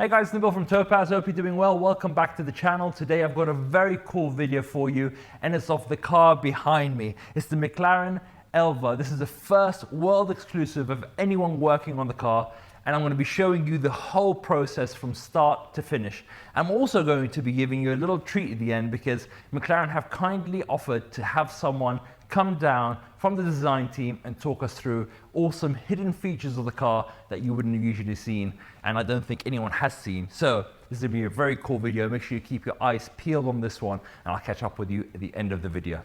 Hey guys, Nabil from Topaz, hope you're doing well. Welcome back to the channel. Today I've got a very cool video for you and it's of the car behind me. It's the McLaren Elva. This is the first world exclusive of anyone working on the car, and I'm going to be showing you the whole process from start to finish. I'm also going to be giving you a little treat at the end because McLaren have kindly offered to have someone come down from the design team and talk us through awesome hidden features of the car that you wouldn't have usually seen, and I don't think anyone has seen. So this is going to be a very cool video. Make sure you keep your eyes peeled on this one, and I'll catch up with you at the end of the video.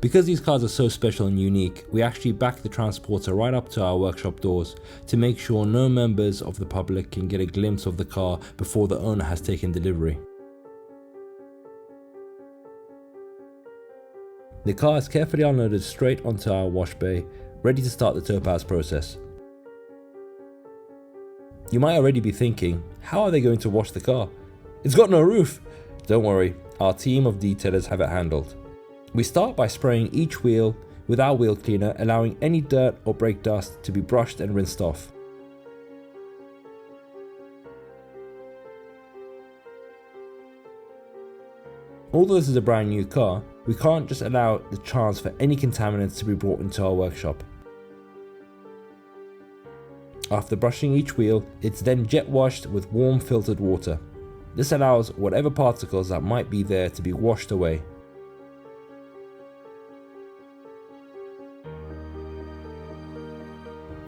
Because these cars are so special and unique, we actually back the transporter right up to our workshop doors to make sure no members of the public can get a glimpse of the car before the owner has taken delivery. The car is carefully unloaded straight onto our wash bay, ready to start the Topaz process. You might already be thinking, how are they going to wash the car? It's got no roof! Don't worry, our team of detailers have it handled. We start by spraying each wheel with our wheel cleaner, allowing any dirt or brake dust to be brushed and rinsed off. Although this is a brand new car, we can't just allow the chance for any contaminants to be brought into our workshop. After brushing each wheel, it's then jet washed with warm filtered water. This allows whatever particles that might be there to be washed away.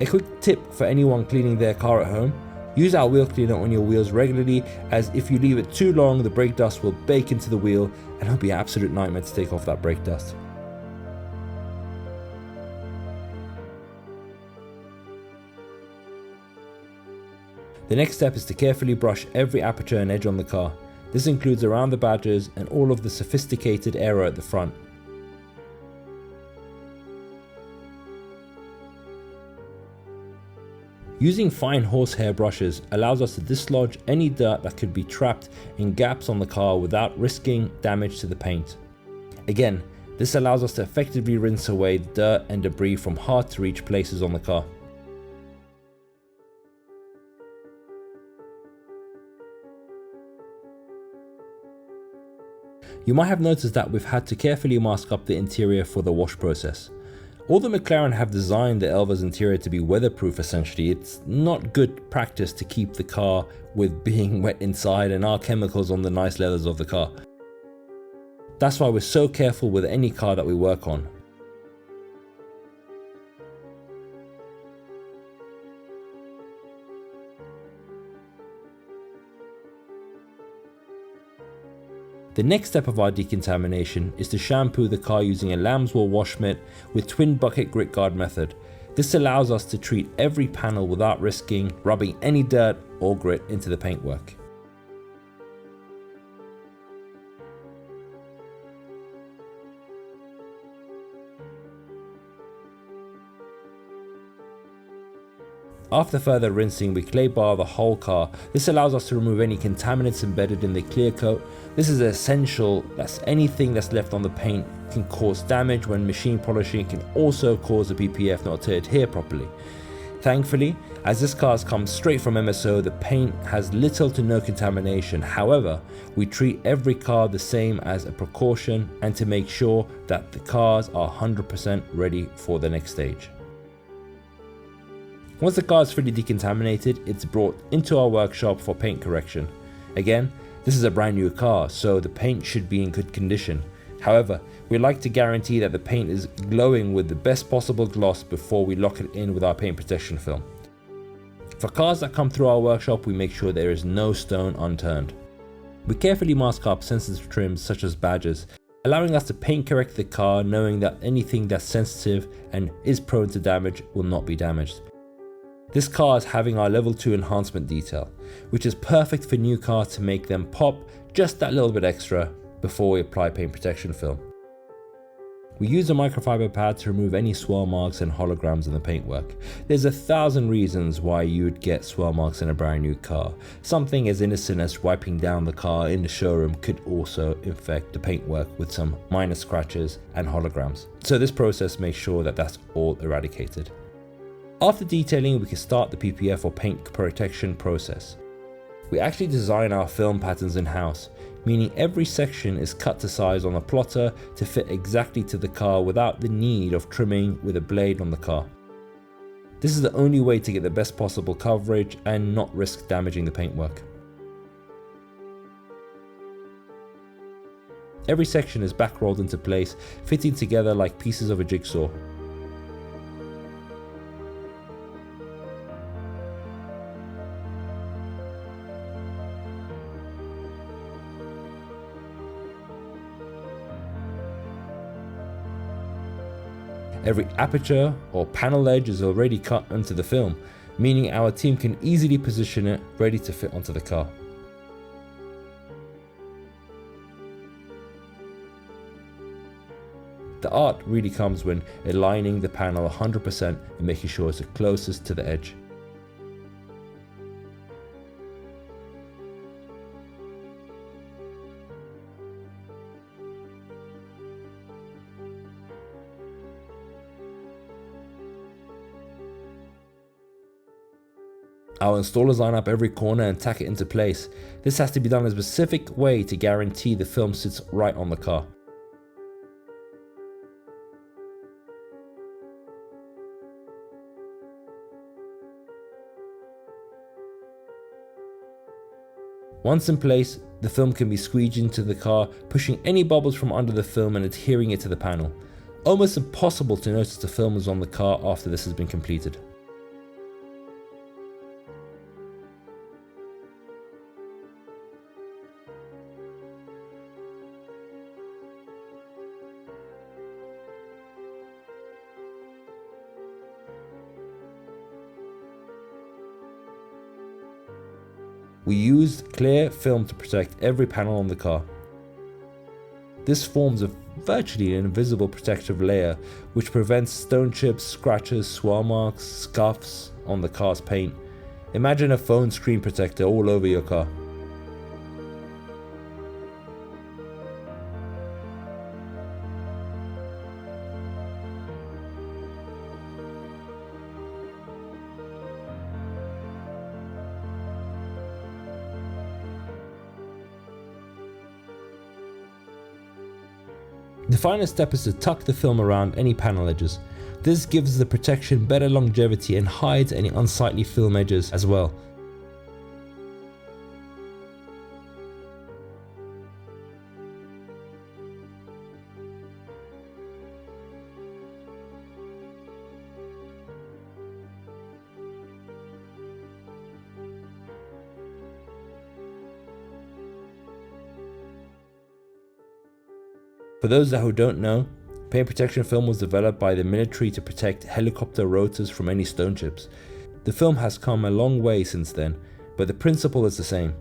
A quick tip for anyone cleaning their car at home: use our wheel cleaner on your wheels regularly, as if you leave it too long the brake dust will bake into the wheel and it'll be an absolute nightmare to take off that brake dust. The next step is to carefully brush every aperture and edge on the car. This includes around the badges and all of the sophisticated aero at the front. Using fine horsehair brushes allows us to dislodge any dirt that could be trapped in gaps on the car without risking damage to the paint. Again, this allows us to effectively rinse away dirt and debris from hard to reach places on the car. You might have noticed that we've had to carefully mask up the interior for the wash process. Although McLaren have designed the Elva's interior to be weatherproof essentially, it's not good practice to keep the car with being wet inside and our chemicals on the nice leathers of the car. That's why we're so careful with any car that we work on. The next step of our decontamination is to shampoo the car using a lambswool wash mitt with twin bucket grit guard method. This allows us to treat every panel without risking rubbing any dirt or grit into the paintwork. After further rinsing, we clay bar the whole car. This allows us to remove any contaminants embedded in the clear coat. This is essential, as anything that's left on the paint can cause damage when machine polishing, can also cause the BPF not to adhere properly. Thankfully, as this car has come straight from MSO, the paint has little to no contamination. However, we treat every car the same as a precaution and to make sure that the cars are 100% ready for the next stage. Once the car is fully decontaminated, it's brought into our workshop for paint correction. Again, this is a brand new car, so the paint should be in good condition. However, we like to guarantee that the paint is glowing with the best possible gloss before we lock it in with our paint protection film. For cars that come through our workshop, we make sure there is no stone unturned. We carefully mask up sensitive trims such as badges, allowing us to paint correct the car, knowing that anything that's sensitive and is prone to damage will not be damaged. This car is having our level 2 enhancement detail, which is perfect for new cars to make them pop just that little bit extra before we apply paint protection film. We use a microfiber pad to remove any swirl marks and holograms in the paintwork. There's 1,000 reasons why you would get swirl marks in a brand new car. Something as innocent as wiping down the car in the showroom could also infect the paintwork with some minor scratches and holograms. So this process makes sure that that's all eradicated. After detailing, we can start the PPF or paint protection process. We actually design our film patterns in-house, meaning every section is cut to size on a plotter to fit exactly to the car without the need of trimming with a blade on the car. This is the only way to get the best possible coverage and not risk damaging the paintwork. Every section is back rolled into place, fitting together like pieces of a jigsaw. Every aperture or panel edge is already cut into the film, meaning our team can easily position it ready to fit onto the car. The art really comes when aligning the panel 100% and making sure it's the closest to the edge. Our installers line up every corner and tack it into place. This has to be done in a specific way to guarantee the film sits right on the car. Once in place, the film can be squeezed into the car, pushing any bubbles from under the film and adhering it to the panel. Almost impossible to notice the film is on the car after this has been completed. We used clear film to protect every panel on the car. This forms a virtually invisible protective layer which prevents stone chips, scratches, swirl marks, scuffs on the car's paint. Imagine a phone screen protector all over your car. The final step is to tuck the film around any panel edges. This gives the protection better longevity and hides any unsightly film edges as well. For those who don't know, paint protection film was developed by the military to protect helicopter rotors from any stone chips. The film has come a long way since then, but the principle is the same.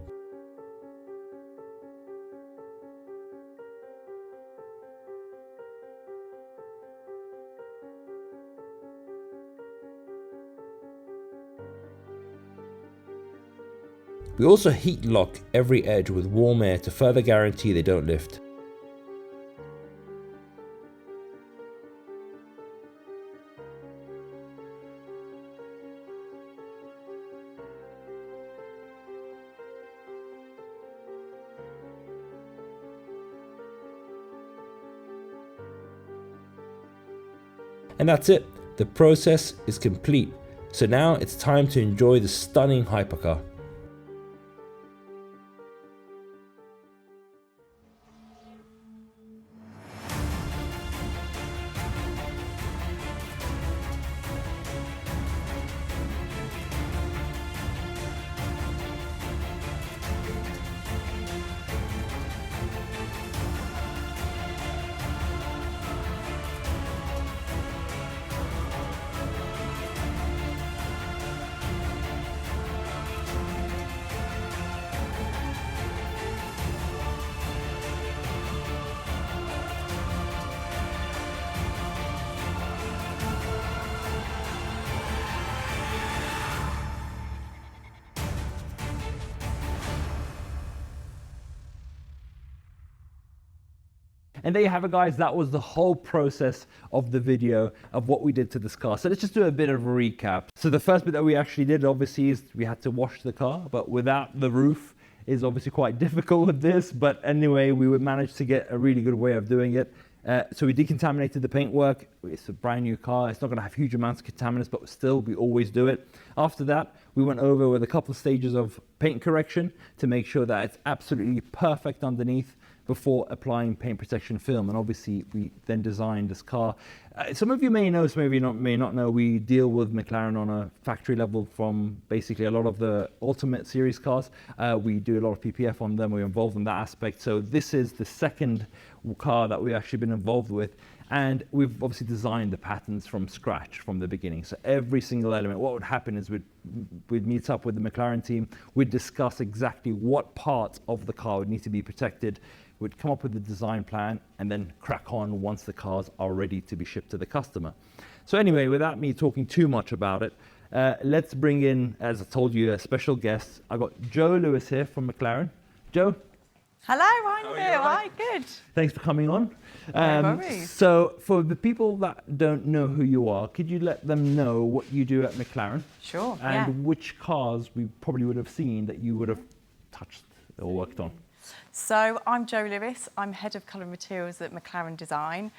We also heat lock every edge with warm air to further guarantee they don't lift. And that's it, the process is complete. So now it's time to enjoy the stunning hypercar. And there you have it, guys. That was the whole process of the video of what we did to this car. So let's just do a bit of a recap. So the first bit that we actually did, obviously, is we had to wash the car, but without the roof is obviously quite difficult with this. But anyway, we would manage to get a really good way of doing it. So we decontaminated the paintwork. It's a brand new car. It's not going to have huge amounts of contaminants, but still, we always do it. After that, we went over with a couple of stages of paint correction to make sure that it's absolutely perfect underneath before applying paint protection film. And obviously we then designed this car. Some of you may know, some of you may not know, we deal with McLaren on a factory level from basically a lot of the Ultimate Series cars. We do a lot of PPF on them, we're involved in that aspect. So this is the second car that we've actually been involved with. And we've obviously designed the patterns from scratch from the beginning. So every single element, what would happen is we'd meet up with the McLaren team, we'd discuss exactly what parts of the car would need to be protected. We'd come up with the design plan and then crack on once the cars are ready to be shipped to the customer. So anyway, without me talking too much about it, let's bring in, as I told you, a special guest. I've got Joe Lewis here from McLaren. Joe? Hello, I'm here. Hi, good. Thanks for coming on. No worries. So for the people that don't know who you are, could you let them know what you do at McLaren? Sure, And which cars we probably would have seen that you would have touched or worked on? So I'm Jo Lewis. I'm Head of Colour Materials at McLaren Design.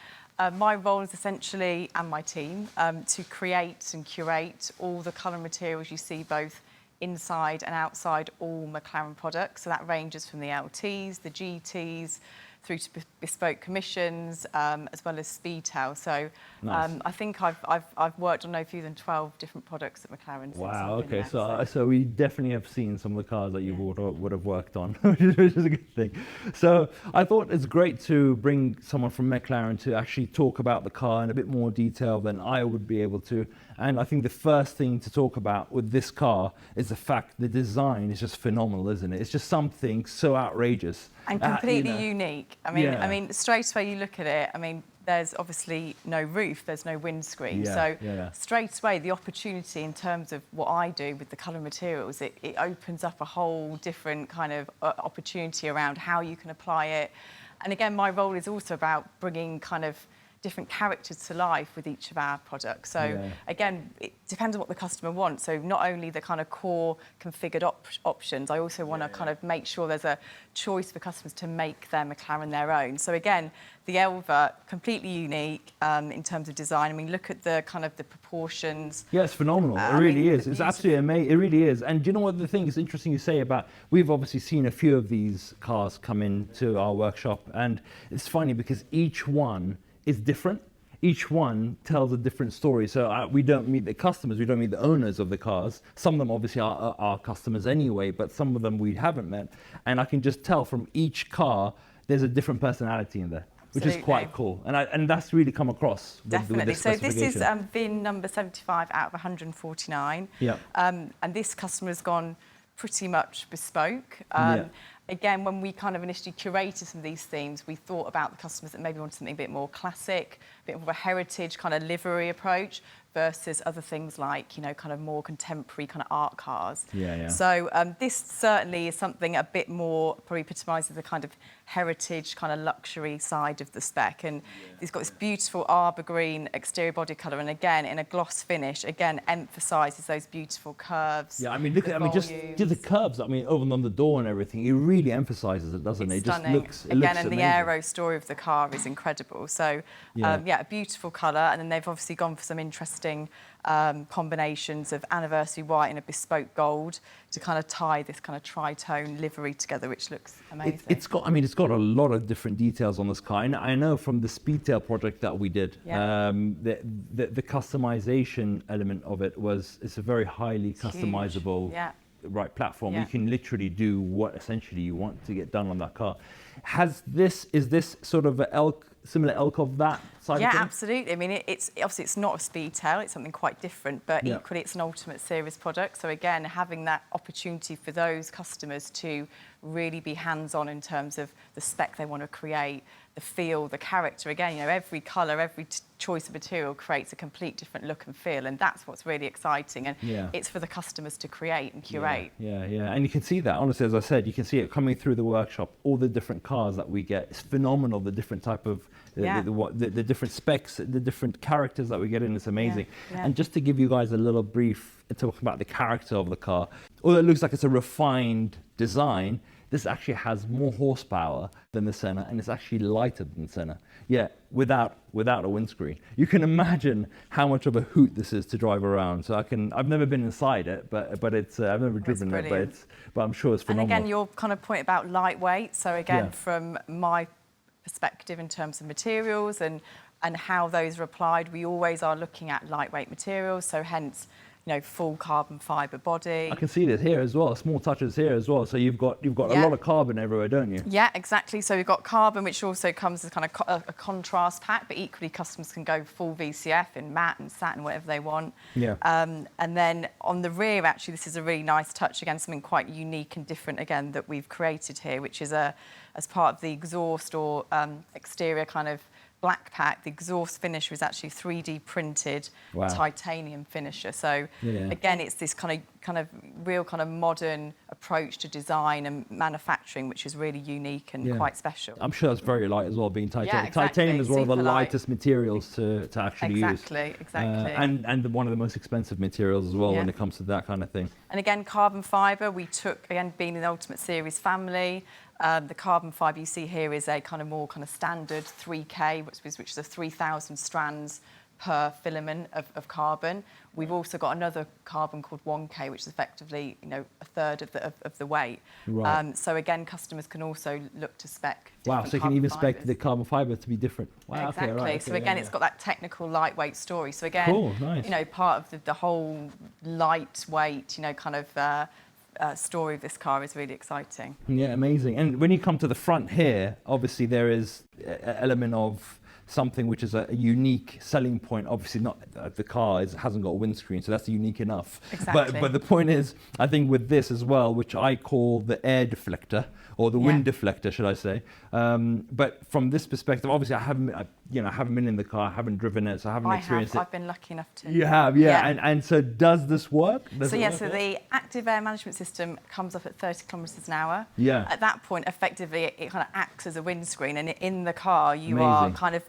My role is essentially, and my team, to create and curate all the colour materials you see both inside and outside all McLaren products. So that ranges from the LTs, the GTs, through to bespoke commissions, as well as Speedtail. So nice. I think I've worked on no fewer than 12 different products at McLaren. Wow, okay, so we definitely have seen some of the cars that you would have worked on, which is a good thing. So I thought it's great to bring someone from McLaren to actually talk about the car in a bit more detail than I would be able to. And I think the first thing to talk about with this car is the fact the design is just phenomenal, isn't it? It's just something so outrageous. And completely unique. I mean, straight away you look at it, I mean, there's obviously no roof, there's no windscreen. Straight away, the opportunity in terms of what I do with the colour materials, it opens up a whole different kind of opportunity around how you can apply it. And again, my role is also about bringing kind of different characters to life with each of our products. So again, it depends on what the customer wants. So not only the kind of core configured options, I also want to kind of make sure there's a choice for customers to make their McLaren their own. So again, the Elva, completely unique in terms of design. I mean, look at the kind of the proportions. Yeah, it's phenomenal. It really is. It's absolutely amazing. It really is. And do you know what the thing is interesting you say about, we've obviously seen a few of these cars come into our workshop, and it's funny because each one is different. Each one tells a different story. So we don't meet the customers, we don't meet the owners of the cars. Some of them obviously are our customers anyway, but some of them we haven't met. And I can just tell from each car, there's a different personality in there, which is quite cool. And that's really come across. Definitely. With so this is VIN number 75 out of 149. Yeah. And this customer has gone pretty much bespoke. Again, when we kind of initially curated some of these themes, we thought about the customers that maybe wanted something a bit more classic, a bit more of a heritage kind of livery approach versus other things like, you know, kind of more contemporary kind of art cars. So this certainly is something a bit more, probably epitomises the kind of heritage kind of luxury side of the spec. And it's got this beautiful arbor green exterior body colour, and again, in a gloss finish, again, emphasises those beautiful curves. Yeah, I mean, look at, just the curves, I mean, over on the door and everything, it really emphasises it, doesn't it? It just looks, again, and amazing. The aero story of the car is incredible. So, a beautiful colour, and then they've obviously gone for some interesting combinations of anniversary white and a bespoke gold to kind of tie this kind of tritone livery together, which looks amazing. It's got a lot of different details on this car. And I know from the Speedtail project that we did, the customization element of it it's a very highly customizable platform. You can literally do what essentially you want to get done on that car. Is this sort of an elk similar ilk of that side of Yeah, things? absolutely. I mean, it's obviously it's not a speed tail, it's something quite different, but equally it's an ultimate series product. So again, having that opportunity for those customers to really be hands-on in terms of the spec they want to create, the feel, the character. Again, you know, every colour, every choice of material creates a complete different look and feel, and that's what's really exciting. And it's for the customers to create and curate. Yeah. And you can see that, honestly, as I said, you can see it coming through the workshop, all the different cars that we get. It's phenomenal, the different type of, the different specs, the different characters that we get in. It's amazing. And just to give you guys a little brief, talking about the character of the car, although it looks like it's a refined design, this actually has more horsepower than the Senna, and it's actually lighter than the Senna. Yeah, without a windscreen. You can imagine how much of a hoot this is to drive around. So I've never been inside it, but it's I've never driven it, but I'm sure it's phenomenal. And again, your kind of point about lightweight. So again, from my perspective in terms of materials and how those are applied, we always are looking at lightweight materials. So hence, you know, full carbon fibre body. I can see this here as well, small touches here as well. So you've got a lot of carbon everywhere, don't you? Yeah, exactly. So we've got carbon, which also comes as kind of a contrast pack, but equally customers can go full VCF in matte and satin, whatever they want. Yeah. And then on the rear, actually, this is a really nice touch, again, something quite unique and different, again, that we've created here, which is as part of the exhaust or exterior kind of black pack, the exhaust finish was actually 3D printed titanium finisher. So again, it's this kind of real kind of modern approach to design and manufacturing, which is really unique and quite special. I'm sure it's very light as well, being titanium. Yeah, exactly. Titanium is one of the Super lightest materials to actually use. Exactly. And one of the most expensive materials as well when it comes to that kind of thing. And again, carbon fibre, we took, again, being in the Ultimate Series family, the carbon fibre you see here is a kind of more kind of standard 3K, which is a 3,000 strands per filament of carbon. We've also got another carbon called 1K, which is effectively, you know, a third of the weight. Right. So again, customers can also look to spec. Wow, so you can even spec the carbon fibre to be different. Wow, exactly. Okay, right, so again, it's got that technical lightweight story. So again, cool, nice. You know, part of the whole lightweight, you know, kind of story of this car is really exciting. Yeah, amazing. And when you come to the front here, obviously there is an element of something which is a unique selling point. Obviously not the car hasn't got a windscreen, so that's unique enough. Exactly. But the point is, I think with this as well, which I call the air deflector or the wind deflector, should I say. But from this perspective, obviously I haven't been in the car, I haven't driven it, so I haven't experienced it. I've been lucky enough to. You have, and so does this work? So the active air management system comes up at 30 kilometres an hour. Yeah. At that point, effectively, it kind of acts as a windscreen, and in the car, you are kind of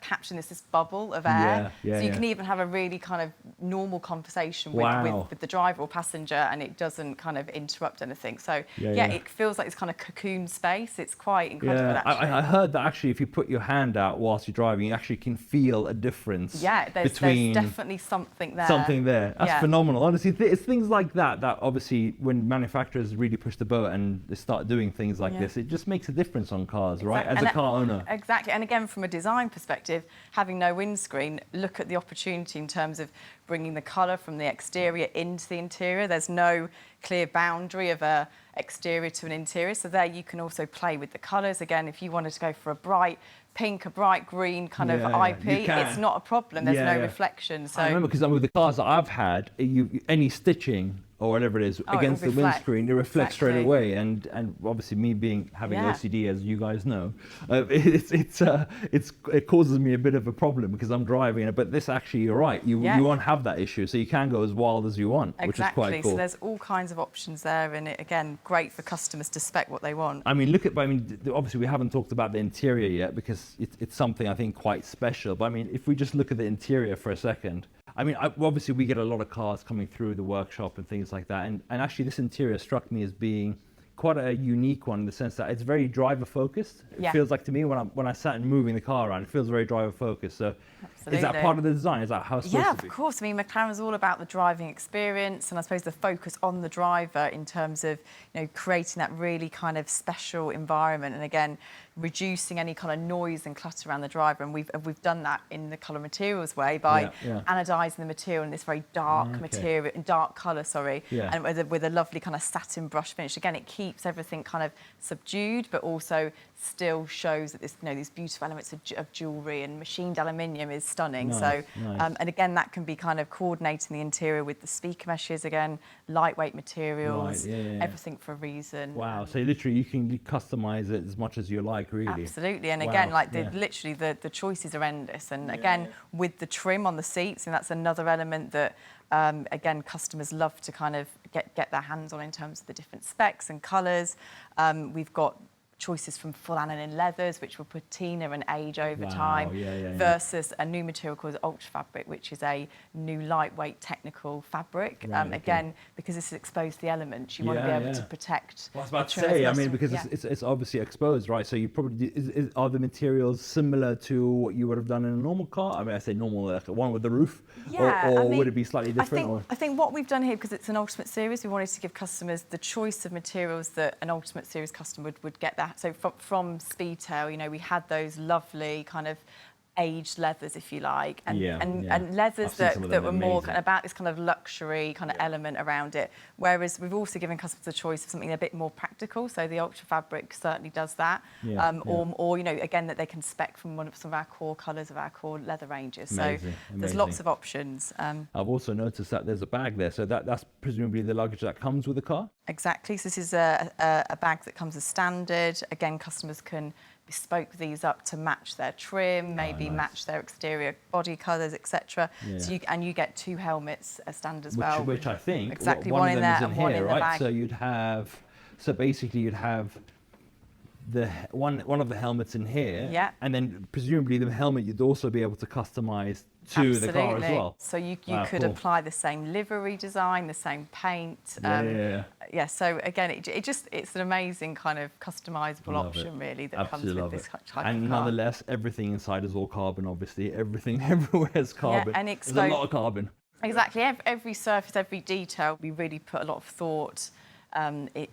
capturing this bubble of air. So you can even have a really kind of normal conversation with the driver or passenger, and it doesn't kind of interrupt anything. So it feels like this kind of cocoon space. It's quite incredible. Actually. I heard that actually if you put your hand out whilst you're driving, you actually can feel a difference. Yeah, there's definitely something there. Something there. That's phenomenal. Honestly, it's things like that obviously when manufacturers really push the boat and they start doing things like this, it just makes a difference on cars, right? As a car owner. Exactly. And again, from a design perspective, having no windscreen, look at the opportunity in terms of bringing the colour from the exterior into the interior. There's no clear boundary of a exterior to an interior, so there you can also play with the colours. Again, if you wanted to go for a bright pink, a bright green kind of IP, it's not a problem. There's no reflection. So I remember because with the cars that I've had, any stitching or whatever it is against the windscreen, it reflects straight away. And obviously me having OCD, as you guys know, it causes me a bit of a problem because I'm driving it. But this actually, you're right, you won't have that issue, so you can go as wild as you want, which is quite cool. So there's all kinds of options there, and again, great for customers to spec what they want. I mean, obviously we haven't talked about the interior yet because it's something I think quite special. But I mean, if we just look at the interior for a second. I mean, obviously we get a lot of cars coming through the workshop and things like that. And actually this interior struck me as being quite a unique one in the sense that it's very driver focused. It feels like to me when I sat and moving the car around, it feels very driver focused. So is that part of the design? Is that how it's supposed to be? Yeah, of course. I mean, McLaren's all about the driving experience, and I suppose the focus on the driver in terms of, you know, creating that really kind of special environment, and again, reducing any kind of noise and clutter around the driver. And we've done that in the colour materials way by anodising the material in this very dark material, dark colour, and with a lovely kind of satin brush finish. Again, it keeps keeps everything kind of subdued, but also still shows that this, these beautiful elements of jewellery, and machined aluminium is stunning. Nice, so, nice. And again, that can be kind of coordinating the interior with the speaker meshes, again, lightweight materials, everything for a reason. Wow, so literally you can customise it as much as you like, really. Absolutely, and again, like literally the choices are endless, and again, with the trim on the seats, and that's another element that again, customers love to kind of get their hands on in terms of the different specs and colours. We've got choices from full aniline leathers, which will patina and age over time, versus a new material called Ultra Fabric, which is a new lightweight technical fabric. Again, because this is exposed to the elements, you want to be able to protect. Well, I was about to say, I mean, because it's obviously exposed, right? So you probably, are the materials similar to what you would have done in a normal car? I mean, I say normal, like one with the roof, or I mean, would it be slightly different? I think what we've done here, because it's an Ultimate Series, we wanted to give customers the choice of materials that an Ultimate Series customer would get that. So from Speedtail, we had those lovely kind of aged leathers, if you like, and leathers that were more kind of about this kind of luxury kind of element around it. Whereas we've also given customers the choice of something a bit more practical. So the Ultra Fabric certainly does that, or again, that they can spec from some of our core colours of our core leather ranges. So there's lots of options. I've also noticed that there's a bag there, so that's presumably the luggage that comes with the car. Exactly. So this is a bag that comes as standard. Again, customers can bespoke these up to match their trim, maybe match their exterior body colours, etc. So you get 2 helmets as standard as well. Which I think exactly one in of them there is in and one here, in the right? bag. So you'd have the one of the helmets in here, and then presumably the helmet you'd also be able to customise to the car as well. So you could apply the same livery design, the same paint. So again, it's an amazing kind of customisable option, really, that comes with this type of car. And nonetheless, everything inside is all carbon, obviously. Everything everywhere is carbon. And there's a lot of carbon. Exactly. Every surface, every detail, we really put a lot of thought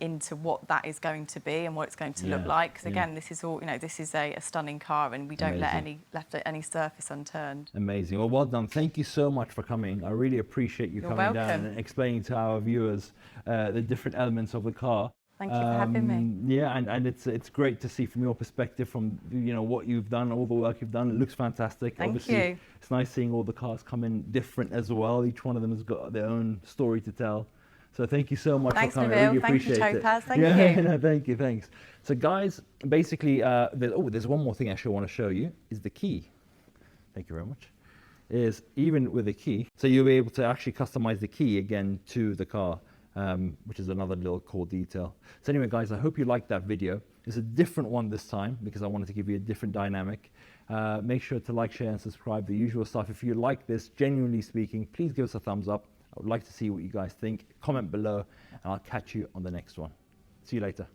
into what that is going to be and what it's going to look like. Because again, this is all, this is a stunning car, and we don't let any surface unturned. Amazing. Well done. Thank you so much for coming. I really appreciate you coming down and explaining to our viewers the different elements of the car. Thank you for having me. Yeah, and it's great to see from your perspective, from what you've done, all the work you've done. It looks fantastic. Thank you. It's nice seeing all the cars come in different as well. Each one of them has got their own story to tell. So thank you so much for coming. Nabil. I really appreciate it. Topaz. Thank you. No, thank you. Thanks. So guys, basically, there's one more thing I actually want to show you, is the key. Thank you very much. Is even with the key, so you'll be able to actually customize the key again to the car, which is another little cool detail. So anyway, guys, I hope you liked that video. It's a different one this time because I wanted to give you a different dynamic. Make sure to like, share, and subscribe, the usual stuff. If you like this, genuinely speaking, please give us a thumbs up. I would like to see what you guys think. Comment below, and I'll catch you on the next one. See you later.